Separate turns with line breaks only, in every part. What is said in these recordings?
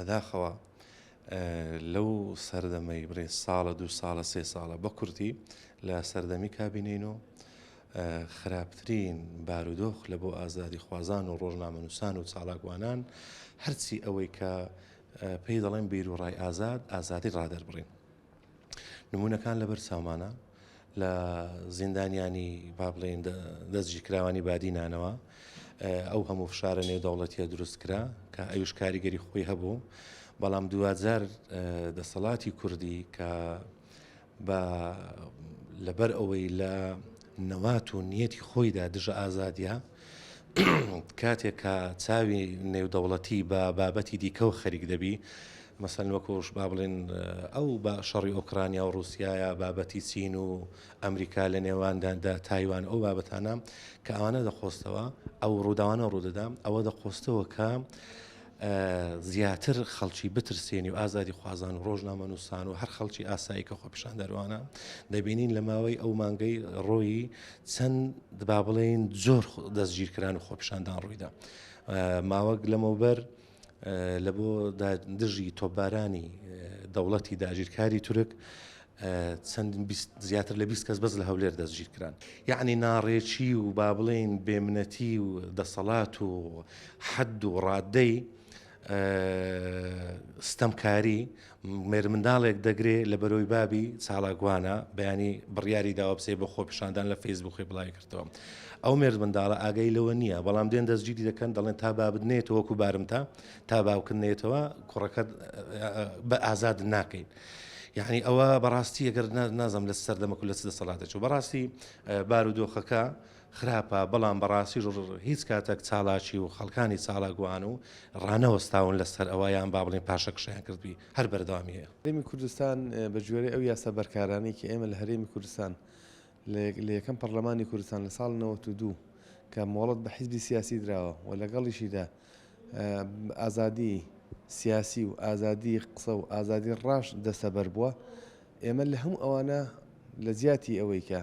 بەداخەوە لەو سەردەمەی بڕێ ساڵە 2 ساڵە 3 ساڵە بە کورتی لە سەردەمی کابینین و خراپترین بارودۆخ لە بۆ ئازادی خوازان و ڕۆژنامەنووسان و چالاکوانان هەرچی ئەوەی کە پێی دەڵێن بیر و ڕای ئازادی ڕادەربڕین. نمونونەکان لەبەر چاومانە لە زیندانیانی با بڵێن دەستگیرکراوانی بادینانەوە ئەو هەموو فشارە نێودەوڵەتیە دروست کرا کە ئەوش کاریگەری خۆی هەبوو، بەڵام 2000 دەسەڵاتی کوردی کە لەبەر ئەوەی لە نەوات و نیەتی خۆیدا دژە ئازادیە کاتێک کە چاوی نێودەوڵەتی بە بابەتی دیکە و خەریک دەبی، مەسەن وەکوش با بڵێن ئەو بە شەڕی ئۆکرانیا و رووسایە بابەتی چین و ئەمریکا لە نێواندا تایوان ئەو بابەتانە کە ئەوانە دەخۆستەوە ئەو ڕووداوانە ڕوودەدا ئەوە دەخۆستەوە کە زیاتر خەڵکی بترسێنی و ئازادی خوازان و ڕۆژنامەنووسان و هەر خەڵکی ئاسایی کە خۆپیشان دەروانە دەبینین لە ماوەی ئەو مانگەی ڕۆیی چەند با بڵێن زۆر دەستگیرکران و خۆپیشاندان ڕوویدا. ماوەک لەمەوبەر لە بۆ دژی تۆپبارانی دەوڵەتی داگیرکاری تورک چەند زیاتر لە 20 کەس بەس لە هەولێر دەستگیرکران. یعنی ناڕێکی و با بڵێن بێمنەتی و دەسەڵات و حەد و ڕادەی ستەمکاری مێرمنداڵێک دەگرێت لە بەرەوەی بابی چالاکوانە بەیانی بڕیاری داوە بچێت بۆ خۆپیشاندان لە فەیسبووکی بڵاوی کردەوە. ئەو مێرمنداڵە ئاگەی لەوە نییە، بەڵام دێن دەستگیری دەکەن دەڵێن تا بابنێتەوە وەکو بارمتە تا باوکردنێتەوە کوڕەکەت بە ئازاد ناکەین. یعنی ئەوە بەڕاستی ئەگەر نازم لە سەردەمەکو لە دەسەڵاتێک و بەڕاستی بارودۆخەکە خراپە، بەڵام بەڕاستی هیچ کاتێک چالاکی و خەڵکانی چالاگووان و ڕانەوەستاون لەسەر ئەوەیان با بڵێن پاشە قشەیان کردبی هەر بەردەوامی هەیە.
هەرێمی کوردستان بە جوێرەی ئەو یاسا بەرکارانەی کە ئێمە لە هەرێمی کوردستان لە یەکەم پەرلەمانی کوردستان لە ساڵ 92 کە مۆڵەت بە حیزبی سیاسی درراوە و لەگەڵیشیدا ئازادی سیاسی و ئازادی قسە و ئازادی ڕاش دەستەبەر بووە، ئێمە لە هەموو ئەوانە لە زیاتی ئەوەی کە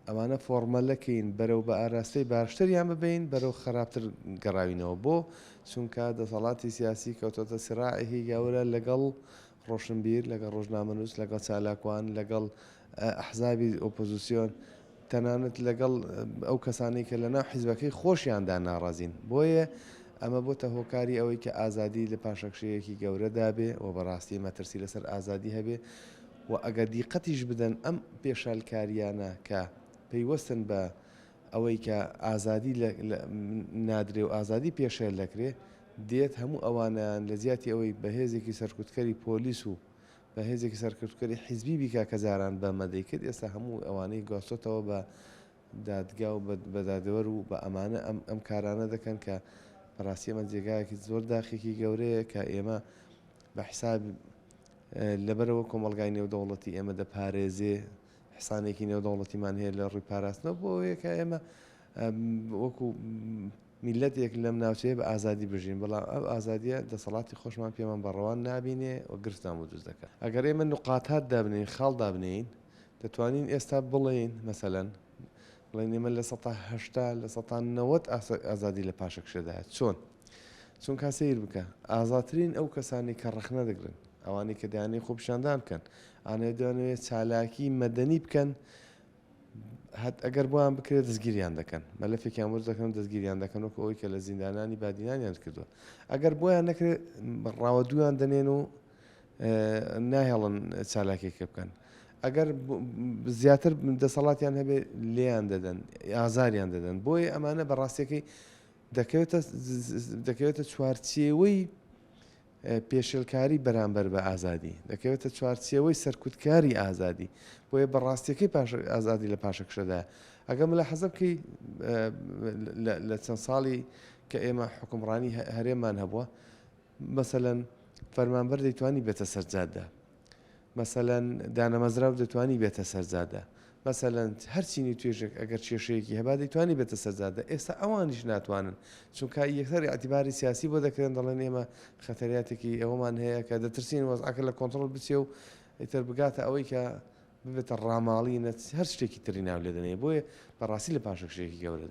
ئەمانە فۆرمەلەکەین بەرەو بە ئاراستەی باشتریان ببین بەرەو خراپتر گەڕاوینەوە بۆ چونکە دەسەڵاتی سیاسی کەوتۆتە سراعی گەورە لەگەڵ ڕۆشنبیر لەگەڵ ڕۆژنامەنووس لەگەڵ چالاکوان لەگەڵ ئەحزابی ئۆپۆزیسیۆن تەنانەت لەگەڵ ئەو کەسانی کە لەناو حیزبەکەی خۆشیاندا ناڕازین. بۆیە ئەمە بۆتە هۆکاری ئەوەی کە ئازادی لە پاشەکشەیەکی گەورەدا بێ و بەڕاستی مەترسی لەسەر ئازادی هەبێ و ئەگەر دیقەتیش بدەن ئەم پێشالکاریانە کە پەیوەستن بە ئەوەی کە ئازادی نادرێ و ئازادی پێشێل دەکرێ دێت هەموو ئەوانیان لە زیاتی ئەوەی بەهێزێکی سەرکوتکەری پۆلیس و بەهێزێکی سەرکردکەری حیزبی بیکا کە زاران بە مەدەی کرد ئێستا هەموو ئەوانەی گۆستۆتەوە بە دادگا و بەدادەوەر و بە ئەمانە ئەم کارانە دەکەن کە بەڕاستی ئەمە جێگایەکی زۆر داخێکی گەورەیە کە ئێمە بە حیساب لەبەرەوە کۆمەڵگای نێودەوڵەتی ئێمە دەپارێزێ حسانێکی نێودەوڵەتیمان هەیە لە ڕووی پاراستنەوە بۆ ئەوەیە ئێمە وەکو میلەتێک لەم ناوچەیە بە ئازادی بژین، بەڵام ئەو ئازادیە دەسەڵاتی خۆشمان پێمان بەڕەوان نابینێ و گرفتان و دروست دەکات. ئەگەر ئێمە نقاتات دابنین خاڵ دابنین دەتوانین ئێستا بڵێین مەسەلەن بڵێن ئێمە لە 1970 لە 1990 ئازادی لە پاشەکشەدایە چونکە سیر بکە ئازاترین ئەو کەسانی کە ڕەخنە دەگرن ئەوانی کە دایانەی خۆپیشاندان بکەن ئانێ دەوانوێت چالاکی مەدەنی بکەن ئەگەر بۆیان بکرێت دەستگیریان دەکەن مەلەفێکیان وەرز دەکەن دەستگیریان دەکەن وەکو ئەوی کە لە زیندانانی بادینانیان کردووە. ئەگەر بۆیان نەکرێت ڕاوەدوویان دەنێن و ناهێڵن چالاکێکە بکەن. ئەگەر زیاتر دەسەڵاتیان هەبێ لێیان دەدەن ئازاریان دەدەن. بۆیە ئەمانە بەڕاستیەکەی دەکەوێتە چوارچێوەی پێشێلکاری بەرامبەر بە ئازادی، دەکەوێتە چوارچێوەی سەرکوتکاری ئازادی. بۆیە بەڕاستیەکەی ئازادی لە پاشەکشەدایە. ئەگەم لە حەزەبکەی لە چەند ساڵی کە ئێمە حکومڕانی هەرێمان هەبووە مەسەلەن فەرمانبەر دەیتوانی بێتە سەرجادە، مەسەلەن دانەمەزراو دەتوانی بێتە سەرجادە، مەسەلەن هەرچینی توێژێک ئەگەر کێشەیەکی هەبا دەیتوانی بێتە سەرجادە. ئێستا ئەوانیش ناتوانن چونکە یەکسەر ئەعتیباری سیاسی بۆ دەکرێن دەڵێن ئێمە خەتەریاتێکی ئەوەمان هەیە کە دەترسین وەزعەکە لە کۆنتڕۆڵ بچێ و ئیتر بگاتە ئەوەی کە ببێتە ڕاماڵی هەر شتێکی تری ناو لێدەنێ. بۆیە بەڕاستی لە پاشەکشەیەکی گەورەدا